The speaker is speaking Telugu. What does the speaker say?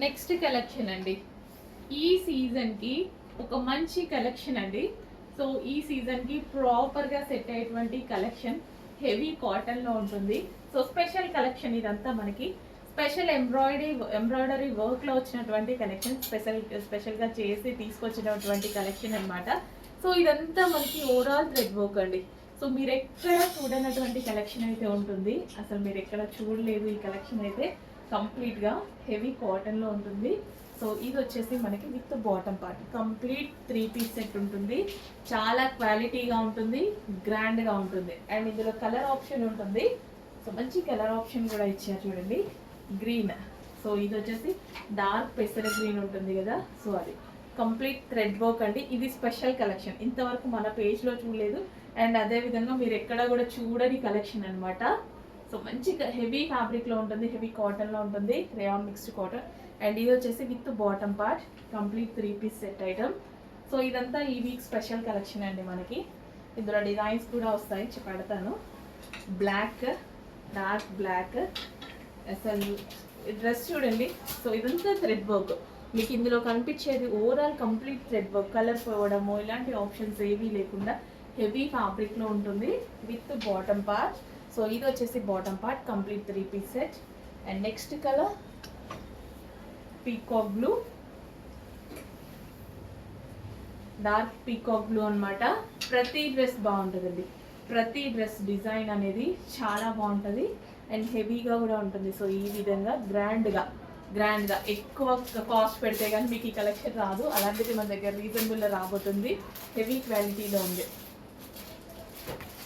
నెక్స్ట్ కలెక్షన్ అండి, ఈ సీజన్కి ఒక మంచి కలెక్షన్ అండి. సో ఈ సీజన్కి ప్రాపర్గా సెట్ అయ్యేటువంటి కలెక్షన్ హెవీ కాటన్లో ఉంటుంది. సో స్పెషల్ కలెక్షన్ ఇదంతా మనకి స్పెషల్ ఎంబ్రాయిడరీ వర్క్లో వచ్చినటువంటి కలెక్షన్, స్పెషల్గా చేసి తీసుకొచ్చినటువంటి కలెక్షన్ అనమాట. సో ఇదంతా మనకి ఓవరాల్ థ్రెడ్ వర్క్ అండి. సో మీరు ఎక్కడ చూడనటువంటి కలెక్షన్ అయితే ఉంటుంది, అసలు మీరు ఎక్కడ చూడలేదు ఈ కలెక్షన్ అయితే. కంప్లీట్గా హెవీ కాటన్లో ఉంటుంది. సో ఇది వచ్చేసి మనకి with bottom part complete 3 piece set ఉంటుంది. చాలా క్వాలిటీగా ఉంటుంది, గ్రాండ్గా ఉంటుంది. అండ్ ఇందులో కలర్ ఆప్షన్ ఉంటుంది. సో మంచి కలర్ ఆప్షన్ కూడా ఇచ్చారు చూడండి, గ్రీన్. సో ఇది వచ్చేసి డార్క్ పెసర గ్రీన్ ఉంటుంది కదా, సో అది కంప్లీట్ థ్రెడ్ వర్క్ అండి. ఇది స్పెషల్ కలెక్షన్, ఇంతవరకు మన పేజ్లో చూడలేదు. అండ్ అదేవిధంగా మీరు ఎక్కడ కూడా చూడని కలెక్షన్ అనమాట. సో మంచి హెవీ ఫ్యాబ్రిక్లో ఉంటుంది, హెవీ కాటన్లో ఉంటుంది, రేయాన్ మిక్స్డ్ కాటన్. అండ్ ఇది వచ్చేసి with bottom part complete 3 piece set item. So ఇదంతా ఈ వీక్ స్పెషల్ కలెక్షన్ అండి. మనకి ఇందులో డిజైన్స్ కూడా వస్తాయి, పెడతాను. బ్లాక్, డార్క్ బ్లాక్, అసలు డ్రెస్ చూడండి. సో ఇదంతా థ్రెడ్ వర్క్, మీకు ఇందులో కనిపించేది overall complete thread work. Colour పోవడము ఇలాంటి ఆప్షన్స్ ఏవీ లేకుండా హెవీ ఫ్యాబ్రిక్లో ఉంటుంది విత్ బాటమ్ పార్ట్. సో ఇది వచ్చేసి bottom part complete 3 piece set. And next colour peacock blue, dark peacock blue అనమాట. ప్రతి డ్రెస్ బాగుంటుందండి, ప్రతి డ్రెస్ డిజైన్ అనేది చాలా బాగుంటుంది అండ్ హెవీగా కూడా ఉంటుంది. సో ఈ విధంగా గ్రాండ్గా ఎక్కువ కాస్ట్ పెడితే కానీ మీకు ఈ కలెక్షన్ రాదు. అలాంటిది మన దగ్గర రీజనబుల్లో రాబోతుంది, హెవీ క్వాలిటీలో ఉంది.